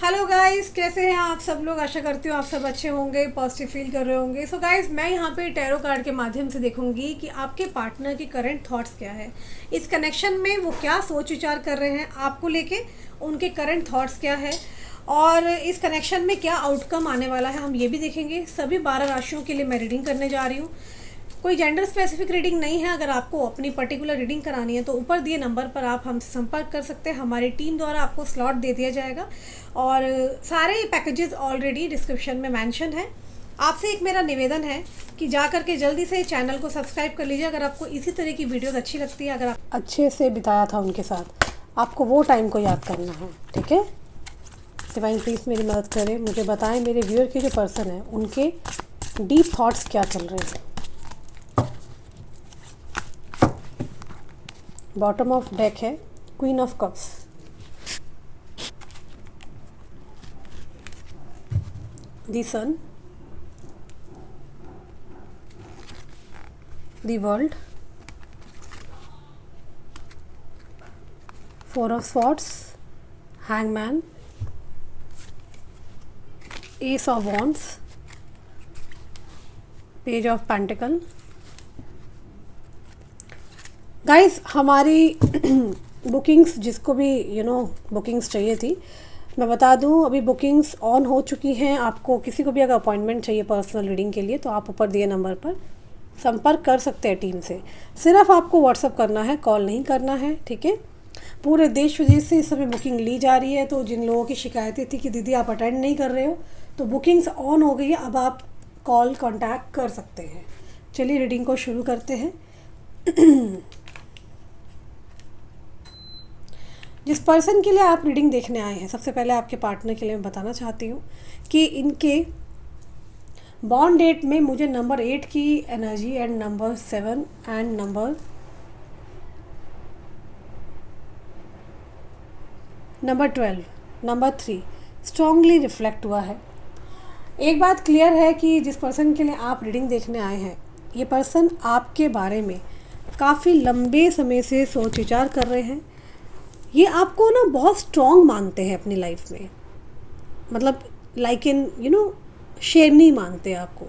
Hello guys, कैसे हैं आप सब लोग। आशा करती हूँ आप सब अच्छे होंगे, पॉजिटिव फील कर रहे होंगे। सो गाइस, मैं यहाँ पे टैरो कार्ड के माध्यम से देखूंगी कि आपके पार्टनर के करंट थॉट्स क्या है, इस कनेक्शन में वो क्या सोच विचार कर रहे हैं आपको लेके, उनके करंट थॉट्स क्या है और इस कनेक्शन में क्या आउटकम आने वाला है, हम ये भी देखेंगे। सभी 12 राशियों के लिए मैं रीडिंग करने जा रही हूँ। कोई जेंडर स्पेसिफिक रीडिंग नहीं है। अगर आपको अपनी पर्टिकुलर रीडिंग करानी है तो ऊपर दिए नंबर पर आप हमसे संपर्क कर सकते हैं। हमारी टीम द्वारा आपको स्लॉट दे दिया जाएगा और सारे पैकेजेस ऑलरेडी डिस्क्रिप्शन में मेंशन है। आपसे एक मेरा निवेदन है कि जा करके जल्दी से चैनल को सब्सक्राइब कर लीजिए अगर आपको इसी तरह की वीडियोस अच्छी लगती है। अगर आप अच्छे से बिताया था उनके साथ, आपको वो टाइम को याद करना है, ठीक है। डिवाइन प्लीज़ मेरी मदद करें, मुझे बताएं मेरे व्यूअर के जो पर्सन है उनके डीप थॉट्स क्या चल रहे हैं। बॉटम ऑफ डेक है queen of cups, the sun, the world, four of swords, hangman, ace of wands, page of pentacle. Guys, हमारी बुकिंग्स जिसको भी बुकिंग्स चाहिए थी, मैं बता दूं अभी बुकिंग्स ऑन हो चुकी हैं। आपको किसी को भी अगर अपॉइंटमेंट चाहिए पर्सनल रीडिंग के लिए तो आप ऊपर दिए नंबर पर संपर्क कर सकते हैं टीम से। सिर्फ आपको व्हाट्सअप करना है, कॉल नहीं करना है, ठीक है। पूरे देश विदेश से इस समय बुकिंग ली जा रही है। तो जिन लोगों की शिकायतें थी कि दीदी आप अटेंड नहीं कर रहे हो, तो बुकिंग्स ऑन हो गई है, अब आप कॉल कॉन्टैक्ट कर सकते हैं। चलिए रीडिंग को शुरू करते हैं। जिस पर्सन के लिए आप रीडिंग देखने आए हैं, सबसे पहले आपके पार्टनर के लिए मैं बताना चाहती हूँ कि इनके बॉन्ड डेट में मुझे नंबर 8 की energy and number 7 and number 12, number 3 strongly reflect हुआ है। एक बात क्लियर है कि जिस पर्सन के लिए आप रीडिंग देखने आए हैं, ये पर्सन आपके बारे में काफ़ी लंबे समय से सोच विचार कर रहे हैं। ये आपको ना बहुत स्ट्रॉन्ग मानते हैं अपनी लाइफ में, मतलब लाइक इन शेरनी मानते हैं आपको।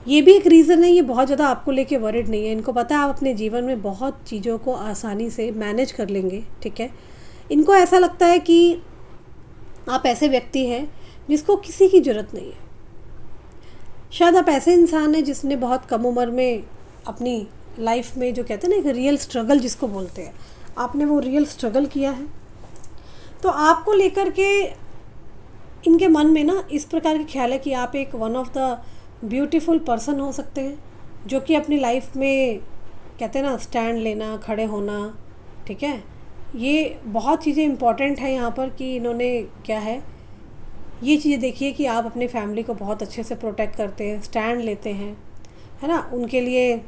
ये भी एक रीज़न है, ये बहुत ज़्यादा आपको लेके वरिड नहीं है। इनको पता है आप अपने जीवन में बहुत चीज़ों को आसानी से मैनेज कर लेंगे, ठीक है। इनको ऐसा लगता है कि आप ऐसे व्यक्ति हैं जिसको किसी की ज़रूरत नहीं है। शायद आप ऐसे इंसान हैं जिसने बहुत कम उम्र में अपनी लाइफ में, जो कहते हैं ना, एक रियल स्ट्रगल जिसको बोलते हैं, आपने वो रियल स्ट्रगल किया है। तो आपको लेकर के इनके मन में ना इस प्रकार के ख्याल है कि आप एक one of the beautiful person हो सकते हैं, जो कि अपनी लाइफ में कहते हैं ना स्टैंड लेना, खड़े होना, ठीक है। ये बहुत चीज़ें इम्पॉर्टेंट है यहाँ पर कि इन्होंने क्या है, ये चीज़ें देखिए कि आप अपनी फैमिली को बहुत अच्छे से प्रोटेक्ट करते हैं, स्टैंड लेते हैं, है ना। उनके लिए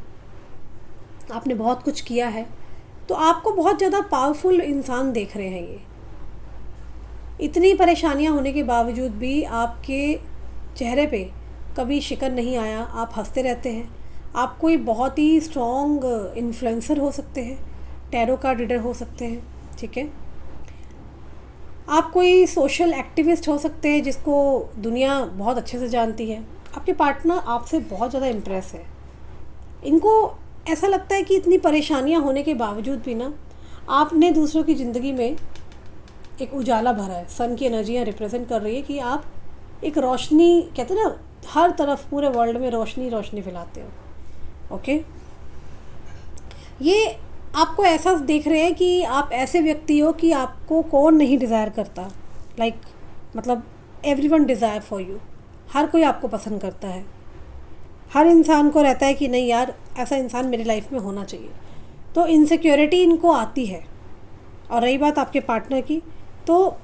आपने बहुत कुछ किया है, तो आपको बहुत ज़्यादा पावरफुल इंसान देख रहे हैं ये। इतनी परेशानियां होने के बावजूद भी आपके चेहरे पे कभी शिकन नहीं आया, आप हंसते रहते हैं। आप कोई बहुत ही स्ट्रॉन्ग इन्फ्लुएंसर हो सकते हैं, टैरो कार्ड रीडर हो सकते हैं, ठीक है। आप कोई सोशल एक्टिविस्ट हो सकते हैं जिसको दुनिया बहुत अच्छे से जानती है। आपके पार्टनर आपसे बहुत ज़्यादा इम्प्रेस है। इनको ऐसा लगता है कि इतनी परेशानियां होने के बावजूद भी ना आपने दूसरों की ज़िंदगी में एक उजाला भरा है। सन की एनर्जियाँ रिप्रेजेंट कर रही है कि आप एक रोशनी, कहते हैं ना, हर तरफ पूरे वर्ल्ड में रोशनी रोशनी फैलाते हो, ओके। ये आपको ऐसा देख रहे हैं कि आप ऐसे व्यक्ति हो कि आपको कौन नहीं डिज़ायर करता, लाइक मतलब एवरीवन डिज़ायर फॉर यू। हर कोई आपको पसंद करता है। हर इंसान को रहता है कि नहीं यार, ऐसा इंसान मेरी लाइफ में होना चाहिए। तो इनसिक्योरिटी इनको आती है। और रही बात आपके पार्टनर की, तो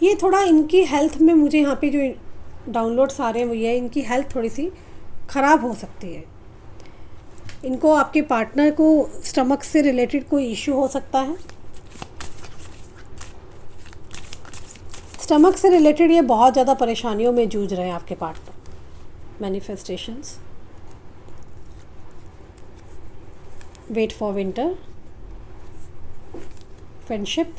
ये थोड़ा इनकी हेल्थ में, मुझे यहाँ पे जो डाउनलोड्स आ रहे हैं वो ये है, इनकी हेल्थ थोड़ी सी ख़राब हो सकती है। इनको आपके पार्टनर को स्टमक से रिलेटेड कोई इशू हो सकता है। स्टमक से रिलेटेड ये बहुत ज़्यादा परेशानियों में जूझ रहे हैं आपके partner. Manifestations, wait for winter, friendship,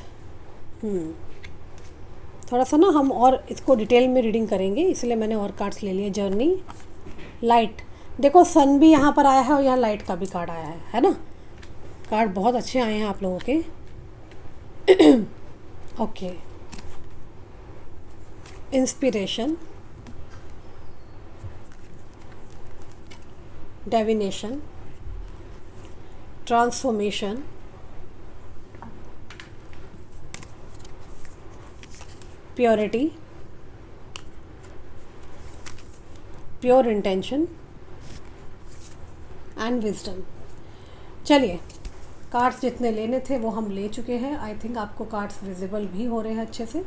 थोड़ा सा ना हम और इसको डिटेल में रीडिंग करेंगे, इसलिए मैंने और कार्ड्स ले लिए। जर्नी, लाइट, देखो सन भी यहाँ पर आया है और यहाँ लाइट का भी कार्ड आया है ना। कार्ड बहुत अच्छे आए हैं आप लोगों के। Okay, inspiration, divination, transformation, purity, pure intention and wisdom. चलिए, कार्ड्स जितने लेने थे वो हम ले चुके हैं। आई थिंक आपको कार्ड्स विजिबल भी हो रहे हैं अच्छे से।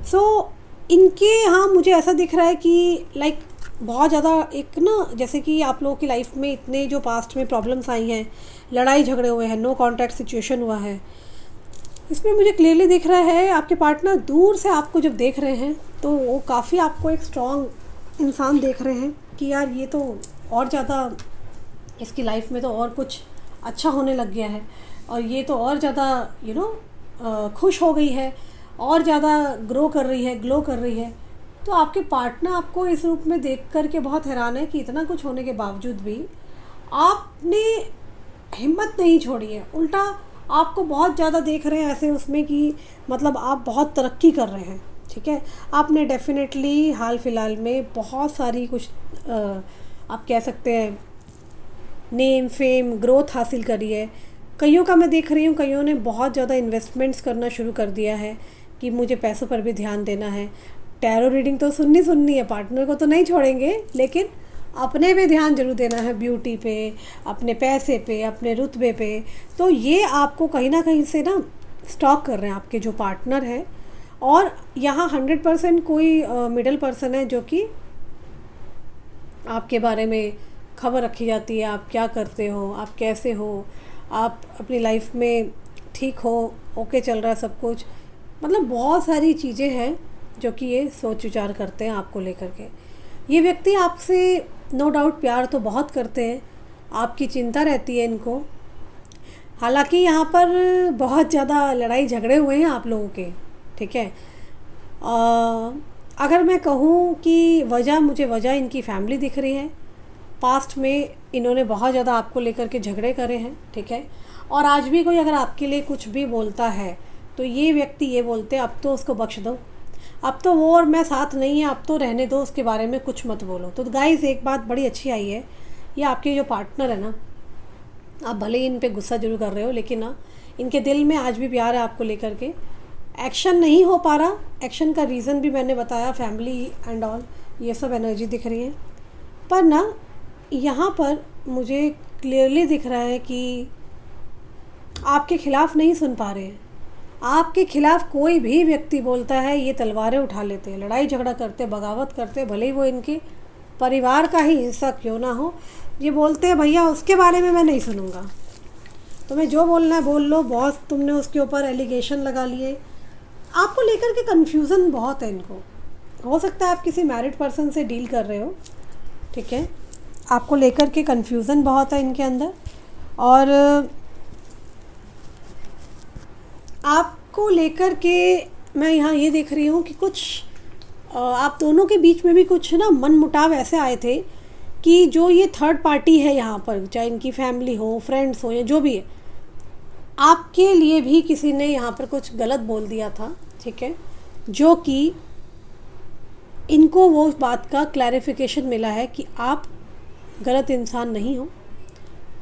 सो इनके यहाँ मुझे ऐसा दिख रहा है कि लाइक बहुत ज़्यादा एक ना, जैसे कि आप लोगों की लाइफ में इतने जो पास्ट में प्रॉब्लम्स आई हैं, लड़ाई झगड़े हुए हैं, नो कॉन्टैक्ट सिचुएशन हुआ है, इसमें मुझे क्लियरली दिख रहा है आपके पार्टनर दूर से आपको जब देख रहे हैं तो वो काफ़ी आपको एक स्ट्रॉन्ग इंसान देख रहे हैं कि यार ये तो और ज़्यादा इसकी लाइफ में तो और कुछ अच्छा होने लग गया है, और ये तो और ज़्यादा खुश हो गई है, और ज़्यादा ग्रो कर रही है, ग्लो कर रही है। तो आपके पार्टनर आपको इस रूप में देख कर के बहुत हैरान है कि इतना कुछ होने के बावजूद भी आपने हिम्मत नहीं छोड़ी है। उल्टा आपको बहुत ज़्यादा देख रहे हैं ऐसे उसमें कि मतलब आप बहुत तरक्की कर रहे हैं। ठीक है, आपने डेफिनेटली हाल फिलहाल में बहुत सारी कुछ आप कह सकते हैं नेम, फेम, ग्रोथ हासिल करी है। कईयों का मैं देख रही हूँ, कईयों ने बहुत ज़्यादा इन्वेस्टमेंट्स करना शुरू कर दिया है कि मुझे पैसों पर भी ध्यान देना है। टैरो रीडिंग तो सुननी है, पार्टनर को तो नहीं छोड़ेंगे, लेकिन अपने पे ध्यान जरूर देना है, ब्यूटी पे, अपने पैसे पे, अपने रुतबे पे। तो ये आपको कहीं ना कहीं से ना स्टॉक कर रहे हैं आपके जो पार्टनर है। और यहाँ 100% कोई मिडल पर्सन है जो कि आपके बारे में खबर रखी जाती है, आप क्या करते हो, आप कैसे हो, आप अपनी लाइफ में ठीक हो, ओके चल रहा है सब कुछ, मतलब बहुत सारी चीज़ें हैं जो कि ये सोच विचार करते हैं आपको लेकर के। ये व्यक्ति आपसे नो डाउट प्यार तो बहुत करते हैं, आपकी चिंता रहती है इनको। हालांकि यहाँ पर बहुत ज़्यादा लड़ाई झगड़े हुए हैं आप लोगों के। ठीक है, अगर मैं कहूँ कि मुझे वजह इनकी फैमिली दिख रही है। पास्ट में इन्होंने बहुत ज़्यादा आपको लेकर के झगड़े करे हैं। ठीक है, और आज भी कोई अगर आपके लिए कुछ भी बोलता है तो ये व्यक्ति ये बोलते हैं अब तो उसको बख्श दो, अब तो वो और मैं साथ नहीं है, अब तो रहने दो, उसके बारे में कुछ मत बोलो। तो गाइस एक बात बड़ी अच्छी आई है, ये आपके जो पार्टनर है ना, आप भले ही इन पे गुस्सा जरूर कर रहे हो, लेकिन ना इनके दिल में आज भी प्यार है आपको लेकर के। एक्शन नहीं हो पा रहा, एक्शन का रीज़न भी मैंने बताया, फैमिली एंड ऑल, ये सब एनर्जी दिख रही है। पर ना यहाँ पर मुझे क्लियरली दिख रहा है कि आपके खिलाफ़ नहीं सुन पा रहे हैं। आपके खिलाफ़ कोई भी व्यक्ति बोलता है ये तलवारें उठा लेते हैं, लड़ाई झगड़ा करते, बगावत करते, भले ही वो इनके परिवार का ही हिस्सा क्यों ना हो। ये बोलते हैं भैया उसके बारे में मैं नहीं सुनूंगा, तुम्हें जो बोलना है बोल लो, बॉस तुमने उसके ऊपर एलिगेशन लगा लिए। आपको लेकर के कन्फ्यूज़न बहुत है इनको। हो सकता है आप किसी मैरिड पर्सन से डील कर रहे हो। ठीक है, आपको लेकर के कन्फ्यूज़न बहुत है इनके अंदर, और आपको लेकर के मैं यहाँ ये देख रही हूँ कि कुछ आप दोनों के बीच में भी कुछ ना मन मुटाव ऐसे आए थे कि जो ये थर्ड पार्टी है यहाँ पर, चाहे इनकी फैमिली हो, फ्रेंड्स हो, या जो भी है, आपके लिए भी किसी ने यहाँ पर कुछ गलत बोल दिया था। ठीक है, जो कि इनको वो बात का क्लैरिफिकेशन मिला है कि आप गलत इंसान नहीं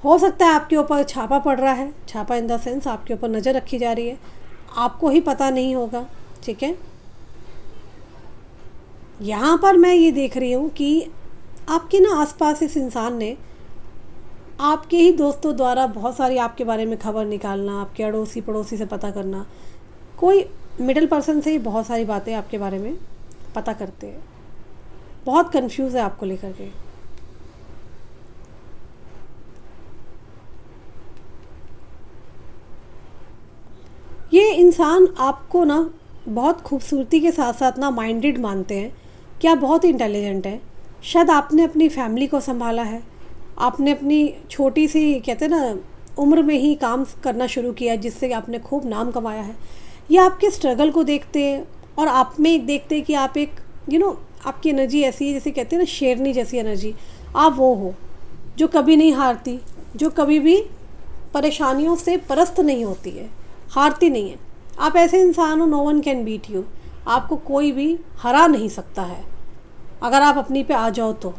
हो सकता है आपके ऊपर छापा पड़ रहा है, छापा इन द सेंस आपके ऊपर नज़र रखी जा रही है, आपको ही पता नहीं होगा। ठीक है, यहाँ पर मैं ये देख रही हूँ कि आपके ना आसपास इस इंसान ने आपके ही दोस्तों द्वारा बहुत सारी आपके बारे में खबर निकालना, आपके अड़ोसी पड़ोसी से पता करना, कोई मिडिल पर्सन से ही बहुत सारी बातें आपके बारे में पता करते हैं, बहुत कंफ्यूज है आपको लेकर के। ये इंसान आपको ना बहुत खूबसूरती के साथ साथ ना माइंडेड मानते हैं कि आप बहुत ही इंटेलिजेंट हैं। शायद आपने अपनी फैमिली को संभाला है, आपने अपनी छोटी सी कहते हैं ना उम्र में ही काम करना शुरू किया जिससे आपने खूब नाम कमाया है। ये आपके स्ट्रगल को देखते हैं और आप में देखते हैं कि आप एक आपकी एनर्जी ऐसी है, जैसे कहते हैं ना शेरनी जैसी एनर्जी, आप वो हो जो कभी नहीं हारती, जो कभी भी परेशानियों से परस्त नहीं होती है, हारती नहीं है। आप ऐसे इंसान हो, no one can beat you, आपको कोई भी हरा नहीं सकता है अगर आप अपनी पे आ जाओ तो।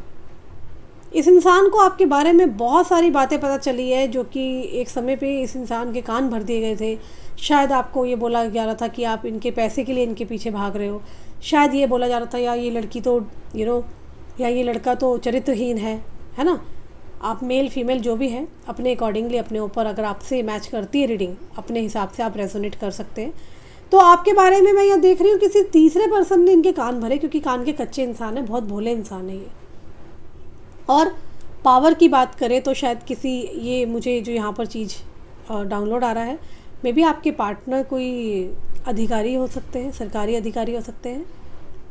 इस इंसान को आपके बारे में बहुत सारी बातें पता चली है जो कि एक समय पे इस इंसान के कान भर दिए गए थे। शायद आपको ये बोला जा रहा था कि आप इनके पैसे के लिए इनके पीछे भाग रहे हो, शायद ये बोला जा रहा था यार ये लड़की तो या ये लड़का तो चरित्रहीन है ना। आप मेल फीमेल जो भी है अपने अकॉर्डिंगली, अपने ऊपर अगर आपसे मैच करती है रीडिंग, अपने हिसाब से आप रेजोनेट कर सकते हैं। तो आपके बारे में मैं यह देख रही हूँ किसी तीसरे पर्सन ने इनके कान भरे, क्योंकि कान के कच्चे इंसान है, बहुत भोले इंसान है ये। और पावर की बात करें तो शायद किसी, ये मुझे जो यहाँ पर चीज़ डाउनलोड आ रहा है, मे बी आपके पार्टनर कोई अधिकारी हो सकते हैं, सरकारी अधिकारी हो सकते हैं,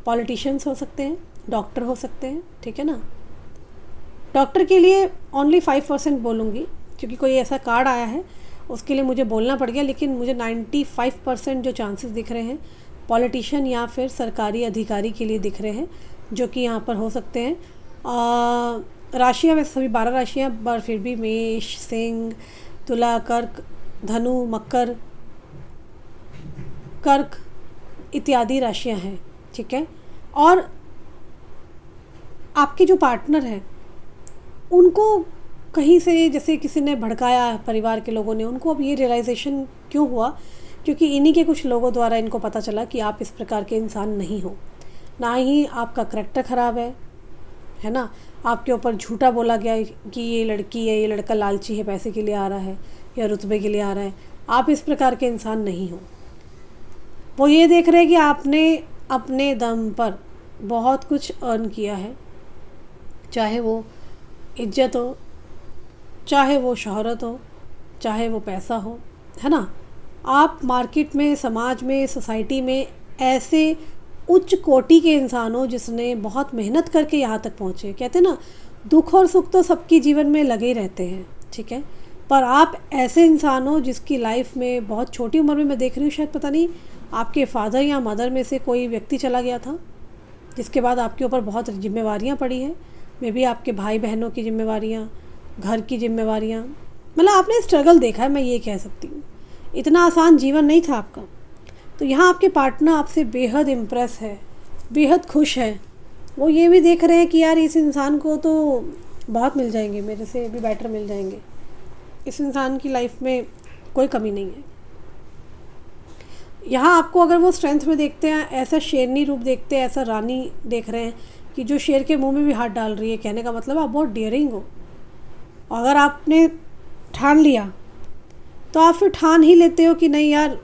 पॉलिटिशियंस हो सकते हैं, डॉक्टर हो सकते हैं, ठीक है ना। डॉक्टर के लिए ओनली 5% बोलूँगी, क्योंकि कोई ऐसा कार्ड आया है उसके लिए मुझे बोलना पड़ गया, लेकिन मुझे 95% जो चांसेस दिख रहे हैं पॉलिटिशियन या फिर सरकारी अधिकारी के लिए दिख रहे हैं, जो कि यहाँ पर हो सकते हैं। राशियाँ वैसे सभी 12 राशियाँ, पर फिर भी मेष, सिंह, तुला, कर्क, धनु, मकर, कर्क इत्यादि राशियाँ हैं, ठीक है। और आपके जो पार्टनर हैं उनको कहीं से जैसे किसी ने भड़काया, परिवार के लोगों ने, उनको अब ये रियलाइजेशन क्यों हुआ, क्योंकि इन्हीं के कुछ लोगों द्वारा इनको पता चला कि आप इस प्रकार के इंसान नहीं हो, ना ही आपका करैक्टर ख़राब है ना। आपके ऊपर झूठा बोला गया कि ये लड़की है, ये लड़का लालची है, पैसे के लिए आ रहा है या रुतबे के लिए आ रहा है। आप इस प्रकार के इंसान नहीं हो। वो ये देख रहे हैं कि आपने अपने दम पर बहुत कुछ अर्न किया है, चाहे वो इज्जत हो, चाहे वो शोहरत हो, चाहे वो पैसा हो, है ना। आप मार्केट में, समाज में, सोसाइटी में ऐसे उच्च कोटि के इंसान हो जिसने बहुत मेहनत करके यहाँ तक पहुँचे। कहते हैं ना दुख और सुख तो सबकी जीवन में लगे ही रहते हैं, ठीक है, पर आप ऐसे इंसान हो जिसकी लाइफ में बहुत छोटी उम्र में, मैं देख रही हूँ शायद पता नहीं आपके फादर या मदर में से कोई व्यक्ति चला गया था, जिसके बाद आपके ऊपर बहुत जिम्मेवारियाँ पड़ी हैं। मे बी आपके भाई बहनों की जिम्मेवारियाँ, घर की जिम्मेवारियाँ, मतलब आपने स्ट्रगल देखा है, मैं ये कह सकती हूँ। इतना आसान जीवन नहीं था आपका। तो यहाँ आपके पार्टनर आपसे बेहद इम्प्रेस है, बेहद खुश है। वो ये भी देख रहे हैं कि यार इस इंसान को तो बहुत मिल जाएंगे, मेरे से भी बेटर मिल जाएंगे, इस इंसान की लाइफ में कोई कमी नहीं है। यहाँ आपको अगर वो स्ट्रेंथ में देखते हैं, ऐसा शेरनी रूप देखते हैं, ऐसा रानी देख रहे हैं कि जो शेर के मुंह में भी हाथ डाल रही है, कहने का मतलब आप बहुत डेयरिंग हो। अगर आपने ठान लिया तो आप फिर ठान ही लेते हो कि नहीं यार,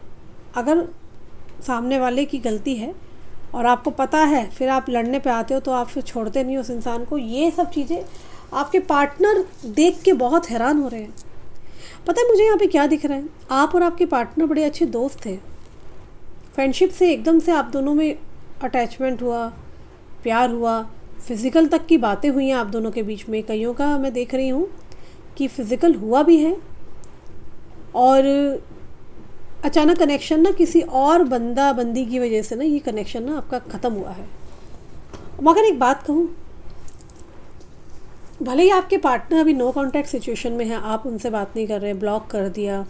अगर सामने वाले की गलती है और आपको पता है, फिर आप लड़ने पे आते हो, तो आप फिर छोड़ते नहीं हो उस इंसान को। ये सब चीज़ें आपके पार्टनर देख के बहुत हैरान हो रहे हैं। पता है मुझे यहाँ पे क्या दिख रहा है, आप और आपके पार्टनर बड़े अच्छे दोस्त थे। फ्रेंडशिप से एकदम से आप दोनों में अटैचमेंट हुआ, प्यार हुआ, फिज़िकल तक की बातें हुई हैं आप दोनों के बीच में। कईयों का मैं देख रही हूँ कि फ़िज़िकल हुआ भी है, और अचानक कनेक्शन ना किसी और बंदा बंदी की वजह से ना ये कनेक्शन ना आपका ख़त्म हुआ है। मगर एक बात कहूँ, भले ही आपके पार्टनर अभी नो कांटेक्ट सिचुएशन में है, आप उनसे बात नहीं कर रहे, ब्लॉक कर दिया,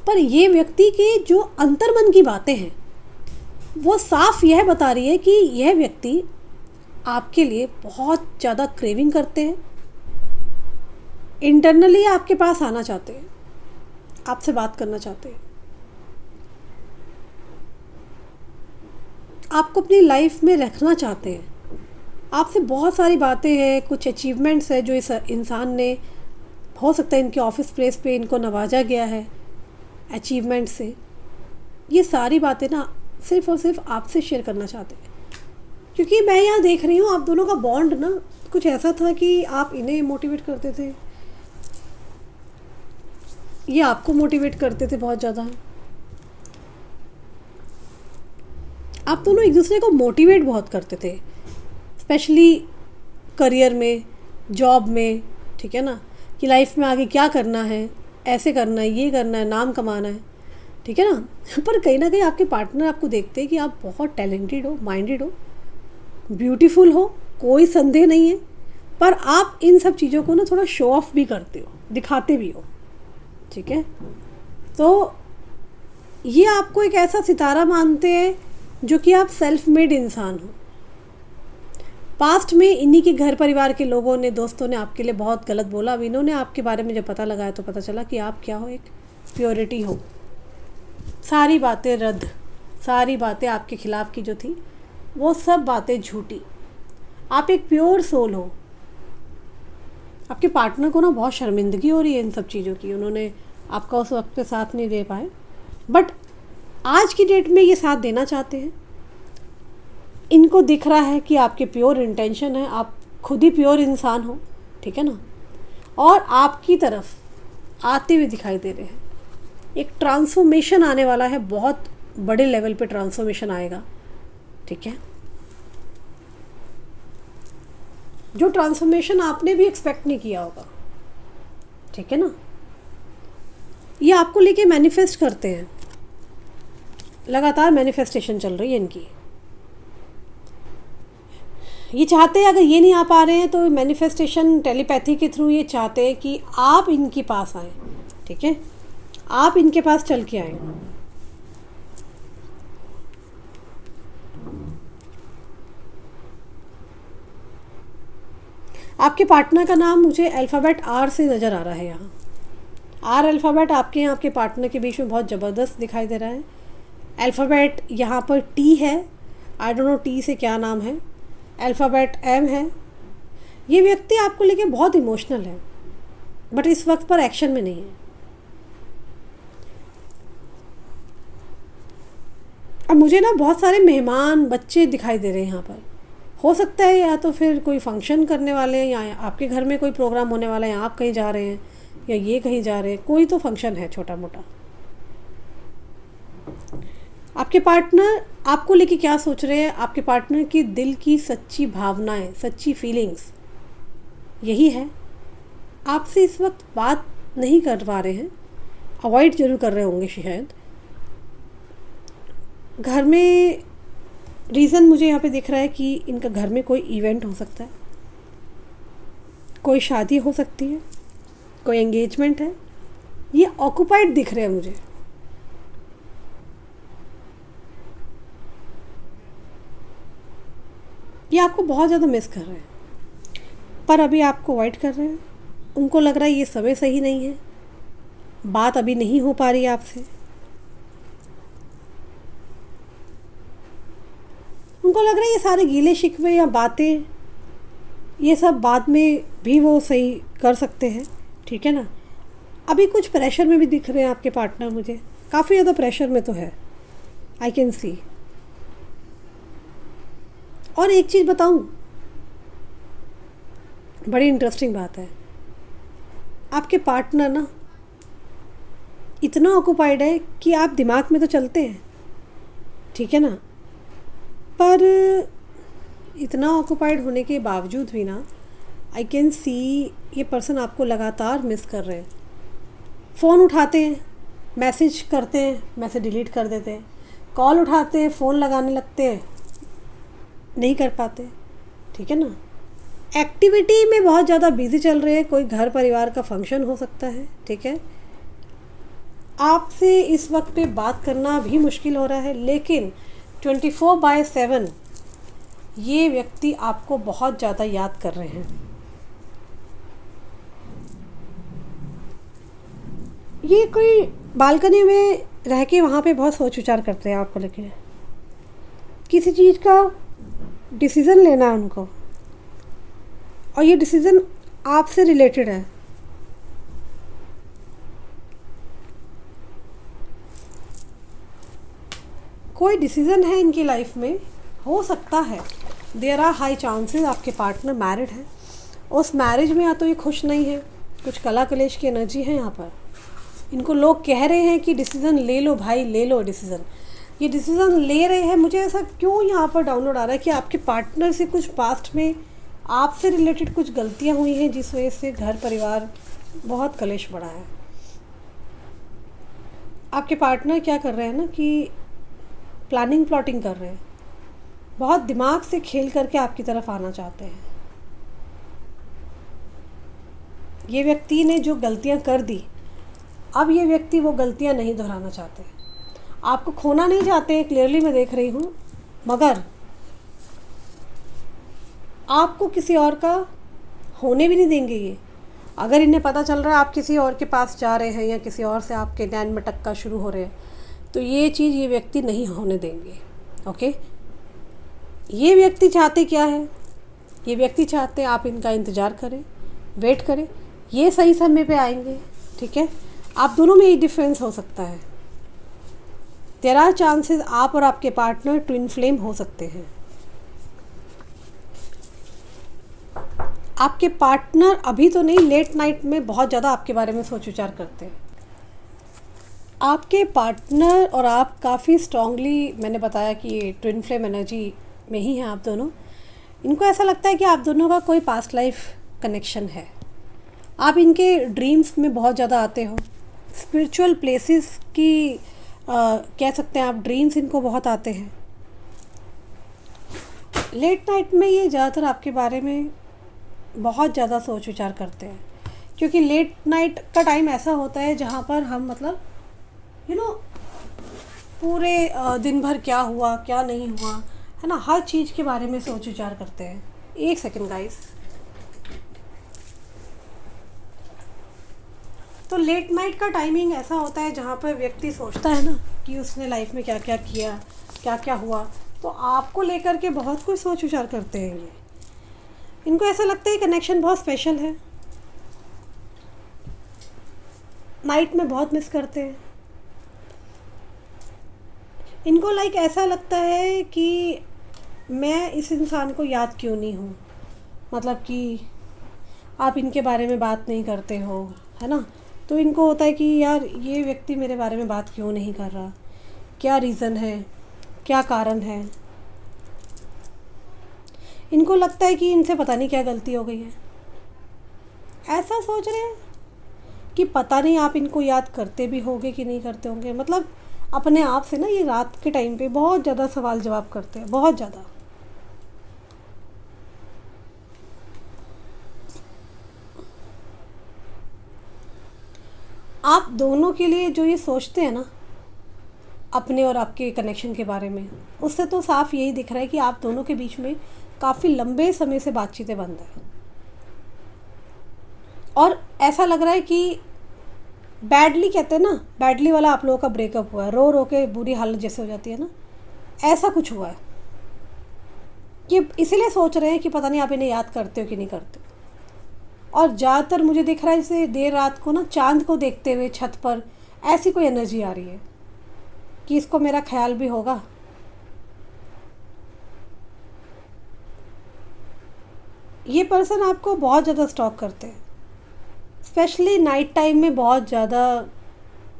पर ये व्यक्ति के जो अंतर्मन की बातें हैं वो साफ यह बता रही है कि यह व्यक्ति आपके लिए बहुत ज़्यादा क्रेविंग करते हैं, इंटरनली आपके पास आना चाहते हैं, आपसे बात करना चाहते हैं, आपको अपनी लाइफ में रखना चाहते हैं। आपसे बहुत सारी बातें हैं, कुछ अचीवमेंट्स है जो इस इंसान ने, हो सकता है इनके ऑफिस प्लेस पे इनको नवाजा गया है अचीवमेंट से। ये सारी बातें ना सिर्फ़ और सिर्फ आपसे शेयर करना चाहते हैं, क्योंकि मैं यहाँ देख रही हूँ आप दोनों का बॉन्ड ना कुछ ऐसा था कि आप इन्हें मोटिवेट करते थे, ये आपको मोटिवेट करते थे बहुत ज़्यादा। आप दोनों एक दूसरे को मोटिवेट बहुत करते थे, स्पेशली करियर में, जॉब में, ठीक है ना, कि लाइफ में आगे क्या करना है, ऐसे करना है, ये करना है, नाम कमाना है। ठीक है ना। पर कहीं ना कहीं आपके पार्टनर आपको देखते हैं कि आप बहुत टैलेंटेड हो, माइंडेड हो, ब्यूटीफुल हो, कोई संदेह नहीं है, पर आप इन सब चीज़ों को ना थोड़ा शो ऑफ भी करते हो, दिखाते भी हो, ठीक है। तो ये आपको एक ऐसा सितारा मानते हैं जो कि आप सेल्फ मेड इंसान हो। पास्ट में इन्हीं के घर परिवार के लोगों ने, दोस्तों ने आपके लिए बहुत गलत बोला। अब इन्होंने आपके बारे में जब पता लगाया तो पता चला कि आप क्या हो, एक प्योरिटी हो। सारी बातें रद्द, सारी बातें आपके खिलाफ की जो थी वो सब बातें झूठी। आप एक प्योर सोल हो। आपके पार्टनर को ना बहुत शर्मिंदगी हो रही है इन सब चीज़ों की, उन्होंने आपका उस वक्त पे साथ नहीं दे पाए, बट आज की डेट में ये साथ देना चाहते हैं। इनको दिख रहा है कि आपके प्योर इंटेंशन है, आप खुद ही प्योर इंसान हो, ठीक है ना, और आपकी तरफ आते हुए दिखाई दे रहे हैं। एक ट्रांसफॉर्मेशन आने वाला है, बहुत बड़े लेवल पे ट्रांसफॉर्मेशन आएगा, ठीक है। जो ट्रांसफॉर्मेशन आपने भी एक्सपेक्ट नहीं किया होगा, ठीक है ना। ये आपको लेके मैनिफेस्ट करते हैं, लगातार मैनिफेस्टेशन चल रही है इनकी। ये चाहते हैं, अगर ये नहीं आ पा रहे हैं तो मैनिफेस्टेशन टेलीपैथी के थ्रू ये चाहते हैं कि आप इनके पास आएँ, ठीक है, आप इनके पास चल के आएँ। आपके पार्टनर का नाम मुझे अल्फ़ाबेट आर से नज़र आ रहा है। यहाँ आर अल्फ़ाबेट आपके यहाँ आपके पार्टनर के बीच में बहुत ज़बरदस्त दिखाई दे रहा है। अल्फ़ाबेट यहाँ पर टी है, आई डोंट नो टी से क्या नाम है। अल्फ़ाबेट एम है। ये व्यक्ति आपको लेके बहुत इमोशनल है, बट इस वक्त पर एक्शन में नहीं है। अब मुझे ना बहुत सारे मेहमान, बच्चे दिखाई दे रहे हैं यहाँ पर। हो सकता है या तो फिर कोई फंक्शन करने वाले हैं, या आपके घर में कोई प्रोग्राम होने वाला है, या आप कहीं जा रहे हैं, या ये कहीं जा रहे हैं, कोई तो फंक्शन है छोटा मोटा। आपके पार्टनर आपको लेके क्या सोच रहे हैं, आपके पार्टनर की दिल की सच्ची भावनाएं, सच्ची फीलिंग्स यही है। आपसे इस वक्त बात नहीं कर पा रहे हैं, अवॉइड जरूर कर रहे होंगे शायद। घर में रीज़न मुझे यहाँ पे दिख रहा है कि इनका घर में कोई इवेंट हो सकता है, कोई शादी हो सकती है, कोई एंगेजमेंट है। ये ऑक्यूपाइड दिख रहे हैं मुझे। ये आपको बहुत ज़्यादा मिस कर रहे हैं, पर अभी आपको अवॉइड कर रहे हैं। उनको लग रहा है ये समय सही नहीं है, बात अभी नहीं हो पा रही है आपसे। उनको लग रहा है ये सारे गीले शिकवे या बातें, ये सब बाद में भी वो सही कर सकते हैं, ठीक है ना। अभी कुछ प्रेशर में भी दिख रहे हैं आपके पार्टनर मुझे, काफ़ी ज़्यादा प्रेशर में तो है, आई कैन सी। और एक चीज़ बताऊं, बड़ी इंटरेस्टिंग बात है। आपके पार्टनर ना इतना ऑक्यूपाइड है कि आप दिमाग में तो चलते हैं, ठीक है ना, पर इतना ऑक्यूपाइड होने के बावजूद भी ना आई कैन सी ये पर्सन आपको लगातार मिस कर रहे हैं। फ़ोन उठाते हैं, मैसेज करते हैं, मैसेज डिलीट कर देते हैं, कॉल उठाते हैं, फ़ोन लगाने लगते हैं, नहीं कर पाते, ठीक है ना। एक्टिविटी में बहुत ज़्यादा बिजी चल रहे हैं, कोई घर परिवार का फंक्शन हो सकता है, ठीक है। आपसे इस वक्त पे बात करना भी मुश्किल हो रहा है, लेकिन 24/7 ये व्यक्ति आपको बहुत ज़्यादा याद कर रहे हैं। ये कोई बालकनी में रह के वहाँ पे बहुत सोच विचार करते हैं आपको लेके, किसी चीज़ का डिसीज़न लेना है उनको, और ये डिसीज़न आपसे रिलेटेड है। कोई डिसीज़न है इनकी लाइफ में, हो सकता है देयर आर हाई चांसेस आपके पार्टनर मैरिड है। उस मैरिज में या तो ये खुश नहीं है, कुछ कला कलेश की एनर्जी है यहाँ पर। इनको लोग कह रहे हैं कि डिसीज़न ले लो भाई, ले लो डिसीज़न। ये डिसीज़न ले रहे हैं। मुझे ऐसा क्यों यहाँ पर डाउनलोड आ रहा है कि आपके पार्टनर से कुछ पास्ट में आपसे रिलेटेड कुछ गलतियाँ हुई हैं, जिस वजह से घर परिवार बहुत कलेश बढ़ा है। आपके पार्टनर क्या कर रहे हैं ना कि प्लानिंग प्लॉटिंग कर रहे हैं, बहुत दिमाग से खेल करके आपकी तरफ आना चाहते हैं। ये व्यक्ति ने जो गलतियां कर दी, अब ये व्यक्ति वो गलतियां नहीं दोहराना चाहते। आपको खोना नहीं चाहते, क्लियरली मैं देख रही हूँ, मगर आपको किसी और का होने भी नहीं देंगे ये। अगर इन्हें पता चल रहा है आप किसी और के पास जा रहे हैं या किसी और से आपके नैन में टक्का शुरू हो रहे हैं, तो ये चीज़ ये व्यक्ति नहीं होने देंगे। ओके, ये व्यक्ति चाहते क्या है? ये व्यक्ति चाहते हैं आप इनका इंतज़ार करें, वेट करें, ये सही समय पे आएंगे। ठीक है, आप दोनों में ये डिफरेंस हो सकता है। देयर आर चांसेस आप और आपके पार्टनर ट्विन फ्लेम हो सकते हैं। आपके पार्टनर अभी तो नहीं, लेट नाइट में बहुत ज़्यादा आपके बारे में सोच विचार करते हैं। आपके पार्टनर और आप काफ़ी स्ट्रांगली, मैंने बताया कि ये ट्विन फ्लेम एनर्जी में ही हैं आप दोनों। इनको ऐसा लगता है कि आप दोनों का कोई पास्ट लाइफ कनेक्शन है। आप इनके ड्रीम्स में बहुत ज़्यादा आते हो, स्पिरिचुअल प्लेसेस की कह सकते हैं आप, ड्रीम्स इनको बहुत आते हैं। लेट नाइट में ये ज़्यादातर आपके बारे में बहुत ज़्यादा सोच विचार करते हैं, क्योंकि लेट नाइट का टाइम ऐसा होता है जहाँ पर हम मतलब पूरे दिन भर क्या हुआ क्या नहीं हुआ है ना, हर चीज़ के बारे में सोच विचार करते हैं। एक सेकेंड गाइस। तो लेट नाइट का टाइमिंग ऐसा होता है जहाँ पर व्यक्ति सोचता है ना कि उसने लाइफ में क्या क्या किया, क्या क्या हुआ, तो आपको लेकर के बहुत कुछ सोच विचार करते हैं ये। इनको ऐसा लगता है कनेक्शन बहुत स्पेशल है, नाइट में बहुत मिस करते हैं। इनको ऐसा लगता है कि मैं इस इंसान को याद क्यों नहीं हूँ, मतलब कि आप इनके बारे में बात नहीं करते हो, है ना। तो इनको होता है कि यार ये व्यक्ति मेरे बारे में बात क्यों नहीं कर रहा, क्या रीज़न है, क्या कारण है। इनको लगता है कि इनसे पता नहीं क्या गलती हो गई है। ऐसा सोच रहे हैं कि पता नहीं आप इनको याद करते भी होंगे कि नहीं करते होंगे। मतलब अपने आप से ना ये रात के टाइम पे बहुत ज़्यादा सवाल जवाब करते हैं, बहुत ज़्यादा। आप दोनों के लिए जो ये सोचते हैं ना अपने और आपके कनेक्शन के बारे में, उससे तो साफ यही दिख रहा है कि आप दोनों के बीच में काफ़ी लंबे समय से बातचीतें बंद है। और ऐसा लग रहा है कि बैडली, कहते हैं ना, बैडली वाला आप लोगों का ब्रेकअप हुआ है, रो रो के बुरी हालत जैसे हो जाती है ना, ऐसा कुछ हुआ है। कि इसीलिए सोच रहे हैं कि पता नहीं आप इन्हें याद करते हो कि नहीं करते। और ज़्यादातर मुझे दिख रहा है जैसे देर रात को ना चांद को देखते हुए छत पर ऐसी कोई एनर्जी आ रही है कि इसको मेरा ख्याल भी होगा। ये पर्सन आपको बहुत ज़्यादा स्टॉक करते हैं, स्पेशली नाइट टाइम में बहुत ज़्यादा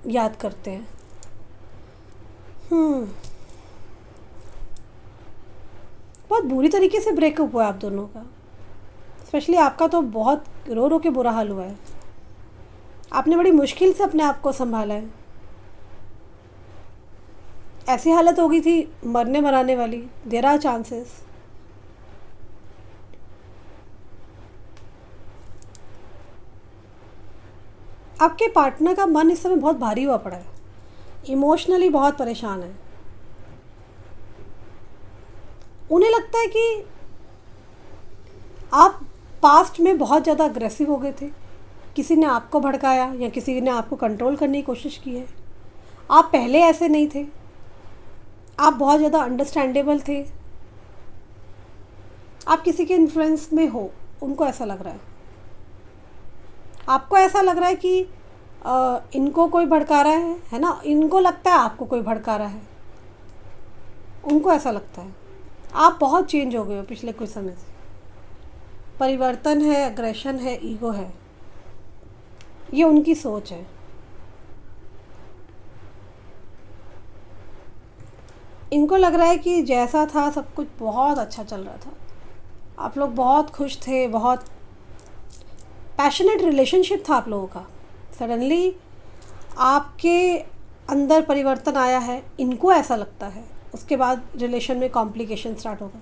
याद करते हैं। बहुत बुरी तरीके से ब्रेकअप हुआ है आप दोनों का, स्पेशली आपका तो बहुत रो रो के बुरा हाल हुआ है। आपने बड़ी मुश्किल से अपने आप को संभाला है। ऐसी हालत हो गई थी मरने मराने वाली। There are chances. आपके पार्टनर का मन इस समय बहुत भारी हुआ पड़ा है, इमोशनली बहुत परेशान है। उन्हें लगता है कि आप पास्ट में बहुत ज़्यादा अग्रेसिव हो गए थे, किसी ने आपको भड़काया या किसी ने आपको कंट्रोल करने की कोशिश की है। आप पहले ऐसे नहीं थे, आप बहुत ज़्यादा अंडरस्टैंडेबल थे। आप किसी के इन्फ्लुएंस में हो, उनको ऐसा लग रहा है। आपको ऐसा लग रहा है कि इनको कोई भड़का रहा है ना। इनको लगता है आपको कोई भड़का रहा है, उनको ऐसा लगता है। आप बहुत चेंज हो गए हो पिछले कुछ समय से। परिवर्तन है, अग्रेशन है, ईगो है, ये उनकी सोच है। इनको लग रहा है कि जैसा था सब कुछ बहुत अच्छा चल रहा था, आप लोग बहुत खुश थे, बहुत पैशनेट रिलेशनशिप था आप लोगों का। सडनली आपके अंदर परिवर्तन आया है, इनको ऐसा लगता है, उसके बाद रिलेशन में कॉम्प्लिकेशन स्टार्ट होगा।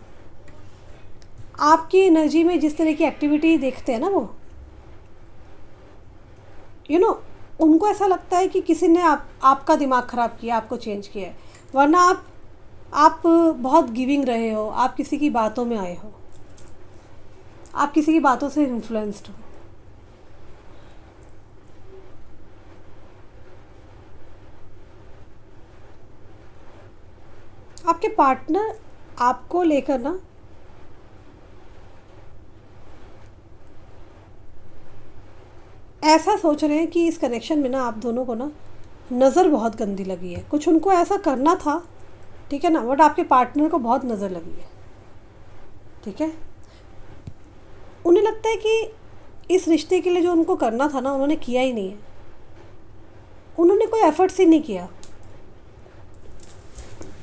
आपकी एनर्जी में जिस तरह की एक्टिविटी देखते हैं ना वो, उनको ऐसा लगता है कि किसी ने आपका दिमाग ख़राब किया, आपको चेंज किया है। वरना आप बहुत गिविंग रहे हो, आप किसी की बातों में आए हो, आप किसी की बातों से इन्फ्लुएंस्ड हो। आपके पार्टनर आपको लेकर ना ऐसा सोच रहे हैं कि इस कनेक्शन में ना आप दोनों को ना नज़र बहुत गंदी लगी है। कुछ उनको ऐसा करना था, ठीक है ना, बट आपके पार्टनर को बहुत नज़र लगी है, ठीक है। उन्हें लगता है कि इस रिश्ते के लिए जो उनको करना था ना उन्होंने किया ही नहीं है, उन्होंने कोई एफर्ट्स ही नहीं किया।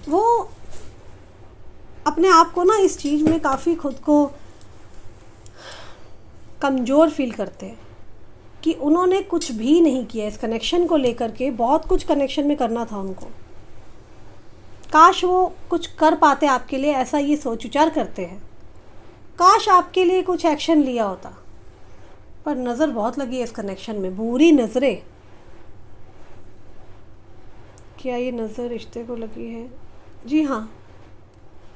वो अपने आप को ना इस चीज़ में काफ़ी खुद को कमज़ोर फील करते हैं कि उन्होंने कुछ भी नहीं किया इस कनेक्शन को लेकर के। बहुत कुछ कनेक्शन में करना था उनको, काश वो कुछ कर पाते आपके लिए, ऐसा ये सोच विचार करते हैं। काश आपके लिए कुछ एक्शन लिया होता, पर नज़र बहुत लगी है इस कनेक्शन में, बुरी नज़रें। क्या ये नज़र रिश्ते को लगी है? जी हाँ,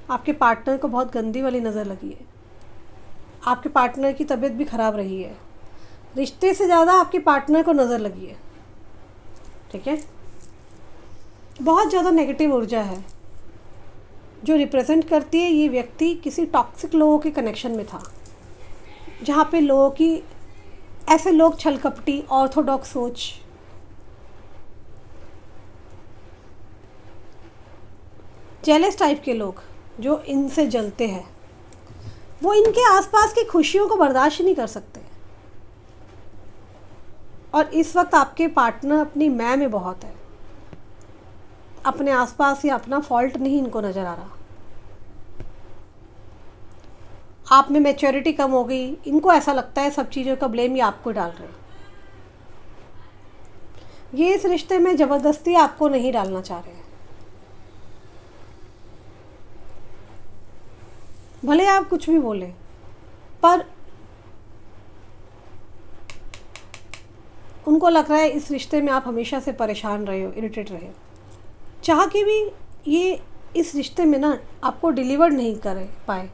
आपके पार्टनर को बहुत गंदी वाली नज़र लगी है। आपके पार्टनर की तबीयत भी ख़राब रही है, रिश्ते से ज़्यादा आपके पार्टनर को नज़र लगी है, ठीक है। बहुत ज़्यादा नेगेटिव ऊर्जा है जो रिप्रेजेंट करती है ये व्यक्ति किसी टॉक्सिक लोगों के कनेक्शन में था, जहाँ पे लोगों की ऐसे लोग छलकपटी, ऑर्थोडॉक्स सोच, जेलस टाइप के लोग जो इनसे जलते हैं, वो इनके आसपास की खुशियों को बर्दाश्त नहीं कर सकते। और इस वक्त आपके पार्टनर अपनी मैं में बहुत है, अपने आसपास या अपना फॉल्ट नहीं इनको नज़र आ रहा। आप में मैच्योरिटी कम हो गई, इनको ऐसा लगता है सब चीज़ों का ब्लेम ये आपको डाल रहे हैं। ये इस रिश्ते में ज़बरदस्ती आपको नहीं डालना चाह रहे हैं। भले आप कुछ भी बोलें, पर उनको लग रहा है इस रिश्ते में आप हमेशा से परेशान रहे हो, इरिटेट रहे हो, चाह के भी ये इस रिश्ते में ना आपको डिलीवर नहीं कर पाए।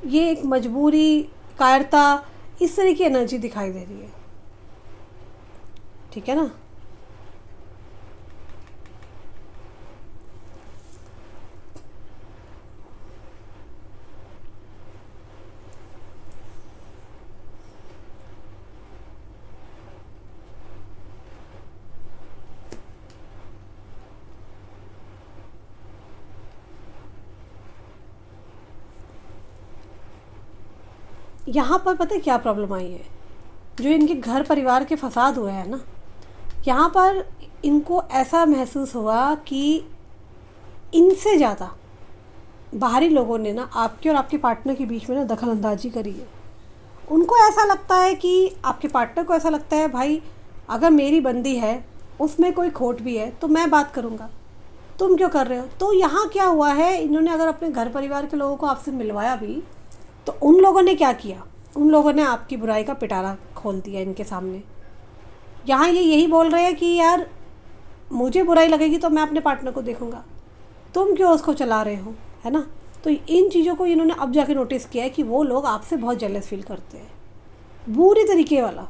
ये एक मजबूरी, कायरता, इस तरह की एनर्जी दिखाई दे रही है, ठीक है ना। यहाँ पर पता है क्या प्रॉब्लम आई है? जो इनके घर परिवार के फसाद हुए हैं ना, यहाँ पर इनको ऐसा महसूस हुआ कि इनसे ज़्यादा बाहरी लोगों ने ना आपके और आपके पार्टनर के बीच में ना दखल अंदाजी करी है। उनको ऐसा लगता है कि आपके पार्टनर को ऐसा लगता है, भाई अगर मेरी बंदी है उसमें कोई खोट भी है तो मैं बात करूँगा, तुम क्यों कर रहे हो। तो यहाँ क्या हुआ है, इन्होंने अगर अपने घर परिवार के लोगों को आपसे मिलवाया भी, तो उन लोगों ने क्या किया, उन लोगों ने आपकी बुराई का पिटारा खोल दिया इनके सामने। यहाँ ये यही बोल रहे हैं कि यार मुझे बुराई लगेगी तो मैं अपने पार्टनर को देखूँगा, तुम क्यों उसको चला रहे हो, है ना। तो इन चीज़ों को इन्होंने अब जाके नोटिस किया है कि वो लोग आपसे बहुत जेलस फील करते हैं, बुरी तरीके वाला,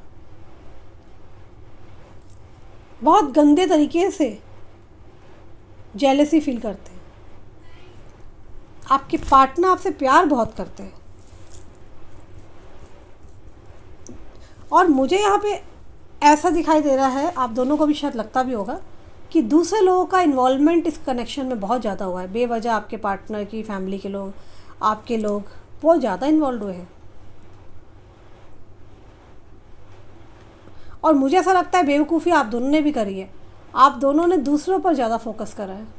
बहुत गंदे तरीके से जेलसी फील करते हैं। आपके पार्टनर आपसे प्यार बहुत करते हैं। और मुझे यहाँ पे ऐसा दिखाई दे रहा है, आप दोनों को भी शायद लगता भी होगा, कि दूसरे लोगों का इन्वॉल्वमेंट इस कनेक्शन में बहुत ज़्यादा हुआ है। बेवजह आपके पार्टनर की फैमिली के लोग, आपके लोग बहुत ज़्यादा इन्वॉल्व हुए हैं। और मुझे ऐसा लगता है बेवकूफ़ी आप दोनों ने भी करी है, आप दोनों ने दूसरों पर ज़्यादा फोकस करा है।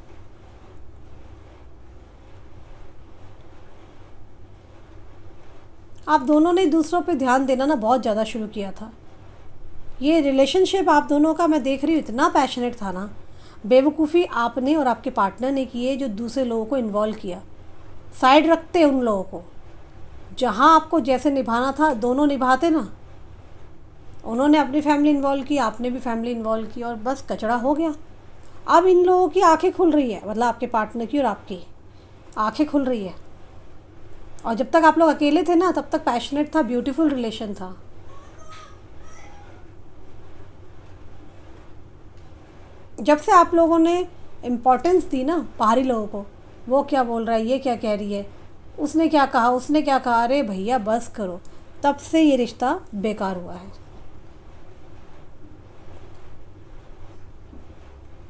आप दोनों ने दूसरों पे ध्यान देना ना बहुत ज़्यादा शुरू किया था। ये रिलेशनशिप आप दोनों का मैं देख रही हूँ इतना पैशनेट था ना, बेवकूफ़ी आपने और आपके पार्टनर ने की है जो दूसरे लोगों को इन्वॉल्व किया। साइड रखते उन लोगों को, जहाँ आपको जैसे निभाना था दोनों निभाते ना। उन्होंने अपनी फैमिली इन्वॉल्व की, आपने भी फैमिली इन्वॉल्व की, और बस कचड़ा हो गया। अब इन लोगों की आंखें खुल रही है, मतलब आपके पार्टनर की और आपकी आंखें खुल रही है। और जब तक आप लोग अकेले थे ना, तब तक पैशनेट था, ब्यूटीफुल रिलेशन था। जब से आप लोगों ने इम्पोर्टेंस दी ना बाहरी लोगों को, वो क्या बोल रहा है, ये क्या कह रही है, उसने क्या कहा, उसने क्या कहा, अरे भैया बस करो, तब से ये रिश्ता बेकार हुआ है।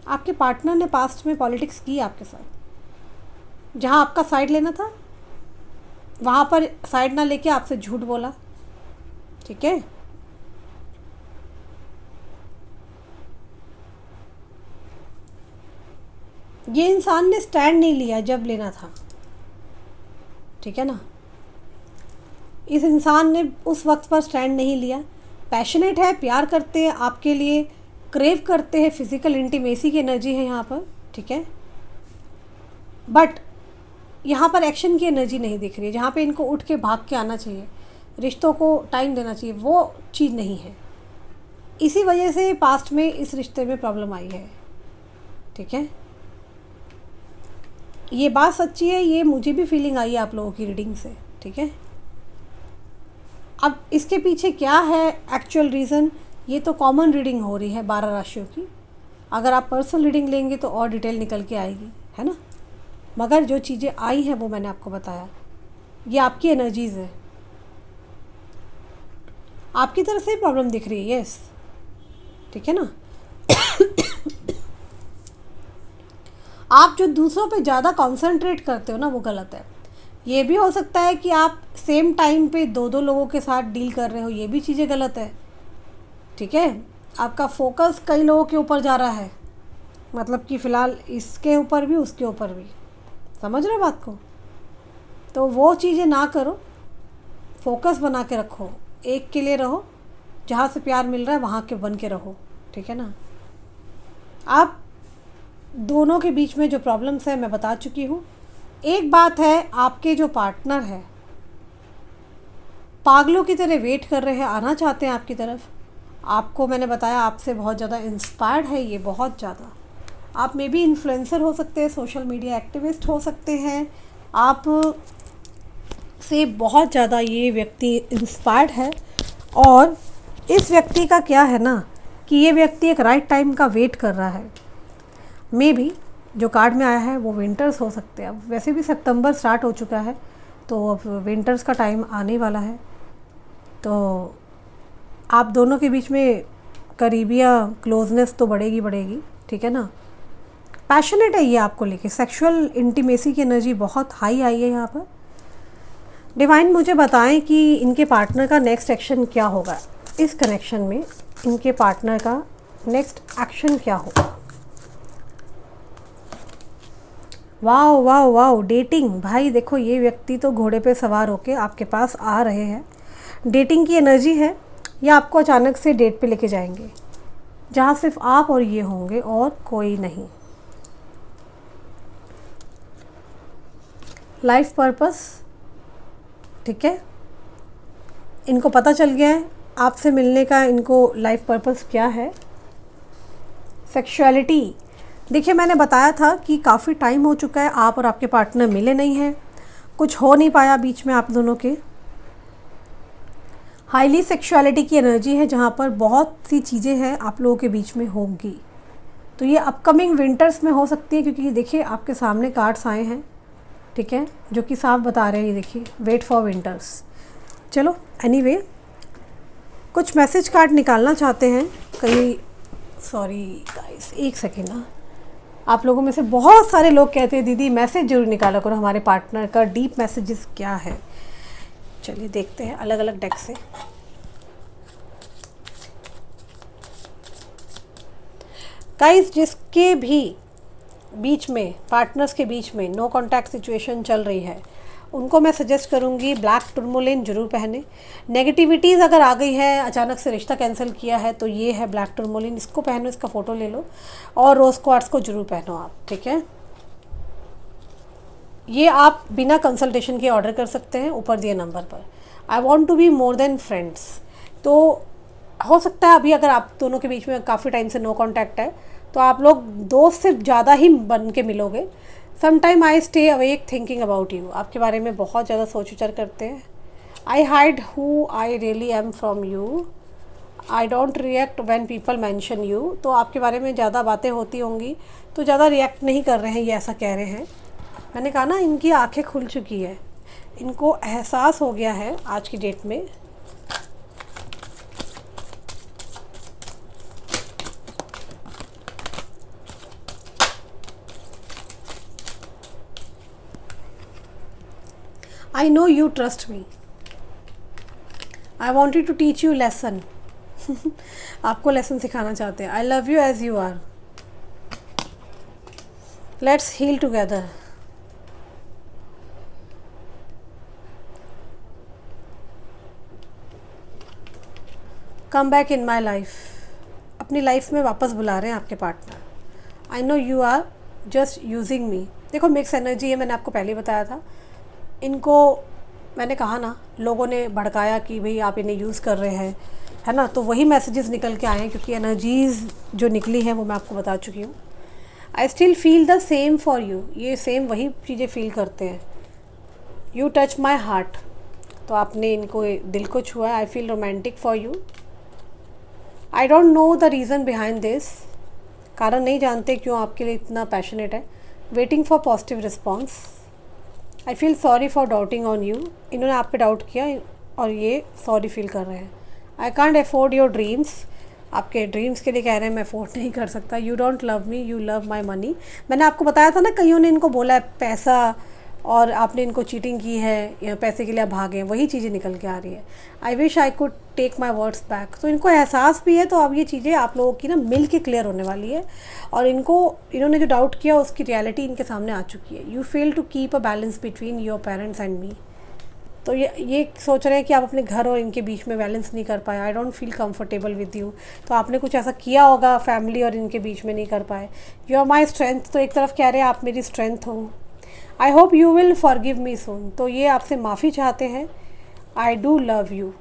आपके पार्टनर ने पास्ट में पॉलिटिक्स की आपके साथ, जहाँ आपका साइड लेना था वहाँ पर साइड ना लेके आपसे झूठ बोला, ठीक है। ये इंसान ने स्टैंड नहीं लिया जब लेना था, ठीक है ना। इस इंसान ने उस वक्त पर स्टैंड नहीं लिया। पैशनेट है, प्यार करते हैं आपके लिए, क्रेव करते हैं, फिजिकल इंटीमेसी की एनर्जी है यहाँ पर, ठीक है। बट यहाँ पर एक्शन की एनर्जी नहीं दिख रही है। जहाँ पे इनको उठ के भाग के आना चाहिए, रिश्तों को टाइम देना चाहिए, वो चीज़ नहीं है। इसी वजह से पास्ट में इस रिश्ते में प्रॉब्लम आई है, ठीक है। ये बात सच्ची है, ये मुझे भी फीलिंग आई है आप लोगों की रीडिंग से, ठीक है। अब इसके पीछे क्या है एक्चुअल रीज़न, ये तो कॉमन रीडिंग हो रही है 12 राशियों की। अगर आप पर्सनल रीडिंग लेंगे तो और डिटेल निकल के आएगी, है ना। मगर जो चीज़ें आई हैं वो मैंने आपको बताया। ये आपकी एनर्जीज़ है, आपकी तरफ से प्रॉब्लम दिख रही है, यस, ठीक है ना। आप जो दूसरों पे ज़्यादा कंसंट्रेट करते हो ना, वो गलत है। ये भी हो सकता है कि आप सेम टाइम पे दो दो लोगों के साथ डील कर रहे हो, ये भी चीज़ें गलत है, ठीक है। आपका फोकस कई लोगों के ऊपर जा रहा है, मतलब कि फ़िलहाल इसके ऊपर भी उसके ऊपर भी, समझ रहे हो बात को। तो वो चीज़ें ना करो, फोकस बना के रखो, एक के लिए रहो, जहाँ से प्यार मिल रहा है वहाँ के बन के रहो, ठीक है ना। आप दोनों के बीच में जो प्रॉब्लम्स है मैं बता चुकी हूँ। एक बात है, आपके जो पार्टनर है पागलों की तरह वेट कर रहे हैं, आना चाहते हैं आपकी तरफ। आपको मैंने बताया आपसे बहुत ज़्यादा इंस्पायर्ड है ये, बहुत ज़्यादा। आप में भी इन्फ्लुएंसर हो सकते हैं, सोशल मीडिया एक्टिविस्ट हो सकते हैं, आप से बहुत ज़्यादा ये व्यक्ति इंस्पायर्ड है। और इस व्यक्ति का क्या है ना कि ये व्यक्ति एक राइट टाइम का वेट कर रहा है। मे भी जो कार्ड में आया है वो विंटर्स हो सकते हैं। अब वैसे भी सितंबर स्टार्ट हो चुका है, तो अब विंटर्स का टाइम आने वाला है। तो आप दोनों के बीच में करीबिया क्लोजनेस तो बढ़ेगी बढ़ेगी, ठीक है ना। पैशनेट है ये आपको लेके, सेक्सुअल इंटीमेसी की एनर्जी बहुत हाई आई है यहाँ पर। डिवाइन मुझे बताएं कि इनके पार्टनर का नेक्स्ट एक्शन क्या होगा, इस कनेक्शन में इनके पार्टनर का नेक्स्ट एक्शन क्या होगा। Wow wow wow, dating. भाई देखो, ये व्यक्ति तो घोड़े पे सवार होके आपके पास आ रहे हैं। डेटिंग की एनर्जी है, या आपको अचानक से डेट पे लेके जाएंगे जहाँ सिर्फ आप और ये होंगे और कोई नहीं। लाइफ पर्पस, ठीक है। इनको पता चल गया है आपसे मिलने का, इनको लाइफ पर्पस क्या है। सेक्सुअलिटी, देखिए मैंने बताया था कि काफ़ी टाइम हो चुका है, आप और आपके पार्टनर मिले नहीं हैं, कुछ हो नहीं पाया बीच में आप दोनों के। हाईली सेक्सुअलिटी की एनर्जी है, जहाँ पर बहुत सी चीज़ें हैं आप लोगों के बीच में होंगी। तो ये अपकमिंग विंटर्स में हो सकती है, क्योंकि देखिए आपके सामने कार्ड्स आए हैं, ठीक है, जो कि साफ बता रहे हैं। ये देखिए, वेट फॉर विंटर्स। चलो एनीवे, कुछ मैसेज कार्ड निकालना चाहते हैं कहीं। सॉरी गाइस, एक सेकेंड ना। आप लोगों में से बहुत सारे लोग कहते हैं दीदी मैसेज जरूर निकाला करो, हमारे पार्टनर का डीप मैसेजेस क्या है। चलिए देखते हैं अलग अलग डेक से। गाइस, जिसके भी बीच में, पार्टनर्स के बीच में नो कांटेक्ट सिचुएशन चल रही है, उनको मैं सजेस्ट करूँगी ब्लैक टुरमोलिन ज़रूर पहने। नेगेटिविटीज़ अगर आ गई है, अचानक से रिश्ता कैंसिल किया है, तो ये है ब्लैक टुरमोलिन, इसको पहनो, इसका फ़ोटो ले लो और रोज़ क्वार्ट्स को ज़रूर पहनो आप, ठीक है। ये आप बिना कंसल्टेशन के ऑर्डर कर सकते हैं ऊपर दिए नंबर पर। I want to be more than friends, तो हो सकता है अभी अगर आप दोनों के बीच में काफ़ी टाइम से नो कॉन्टैक्ट है तो आप लोग दोस्त से ज़्यादा ही बन के मिलोगे। Sometime I stay awake thinking about you, आपके बारे में बहुत ज़्यादा सोच विचार करते हैं। आई hide who I really am from you, I don't react when people mention you. तो आपके बारे में ज़्यादा बातें होती होंगी तो ज़्यादा रिएक्ट नहीं कर रहे हैं, ये ऐसा कह रहे हैं। मैंने कहा ना, इनकी आंखें खुल चुकी है, इनको एहसास हो गया है आज की डेट में। I know you trust me, I wanted to teach you lesson. आपको लेसन सिखाना चाहते हैं। I love you as you are, let's heal together. Come back in my life, अपनी लाइफ में वापस बुला रहे हैं आपके partner. I know you are just using me. देखो मिक्स एनर्जी है, मैंने आपको पहले ही बताया था। इनको मैंने कहा ना, लोगों ने भड़काया कि भाई आप इन्हें यूज़ कर रहे हैं, है ना, तो वही मैसेजेस निकल के आए हैं, क्योंकि एनर्जीज़ जो निकली हैं वो मैं आपको बता चुकी हूँ। I still feel the same for you, ये सेम वही चीज़ें फील करते हैं। यू टच माई हार्ट, तो आपने इनको दिल को छुआ। I feel romantic for you. I don't know the reason behind this, कारण नहीं जानते क्यों आपके लिए इतना पैशनेट है। Waiting for positive response. I feel sorry for doubting on you, इन्होंने आप पे डाउट किया और ये सॉरी फील कर रहे हैं। I can't afford your dreams, आपके ड्रीम्स के लिए कह रहे हैं मैं अफोर्ड नहीं कर सकता। You don't love me, you love my money. मैंने आपको बताया था ना, कईयों ने इनको बोला है पैसा और आपने इनको चीटिंग की है या पैसे के लिए आप भागे हैं, वही चीज़ें निकल के आ रही है। I wish I could take my words back, तो इनको एहसास भी है। तो अब ये चीज़ें आप लोगों की ना मिल के क्लियर होने वाली है और इन्होंने जो डाउट किया उसकी रियलिटी इनके सामने आ चुकी है। You fail to keep a balance between your parents and me, तो ये सोच रहे हैं कि आप अपने घर और इनके बीच में बैलेंस नहीं कर पाए। I don't feel comfortable with you, तो आपने कुछ ऐसा किया होगा फैमिली और इनके बीच में नहीं कर पाए। यू आर माई स्ट्रेंथ, तो एक तरफ कह रहे हैं आप मेरी स्ट्रेंथ हो। I hope you will forgive me soon, तो ये आपसे माफ़ी चाहते हैं। आई डू लव यू,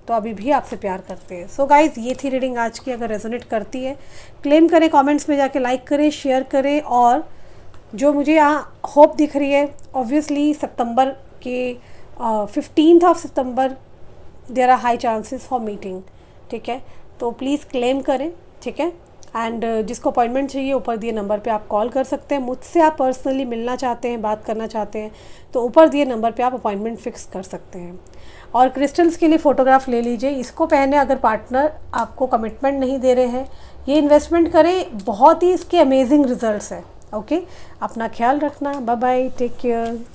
तो अभी भी आपसे प्यार करते हैं। सो गाइज़, ये थी रीडिंग आज की। अगर रेजोनेट करती है क्लेम करें, कमेंट्स में जाके लाइक करें, शेयर करें। और जो मुझे यहाँ होप दिख रही है, ऑब्वियसली सितंबर के 15th ऑफ सितंबर there are high chances for meeting, ठीक है। तो प्लीज़ क्लेम करें, ठीक है। एंड जिसको अपॉइंटमेंट चाहिए ऊपर दिए नंबर पे आप कॉल कर सकते हैं। मुझसे आप पर्सनली मिलना चाहते हैं, बात करना चाहते हैं, तो ऊपर दिए नंबर पे आप अपॉइंटमेंट फ़िक्स कर सकते हैं। और क्रिस्टल्स के लिए फ़ोटोग्राफ ले लीजिए, इसको पहने अगर पार्टनर आपको कमिटमेंट नहीं दे रहे हैं। ये इन्वेस्टमेंट करें, बहुत ही इसके अमेजिंग रिजल्ट्स हैं। ओके, अपना ख्याल रखना। Bye bye, take care.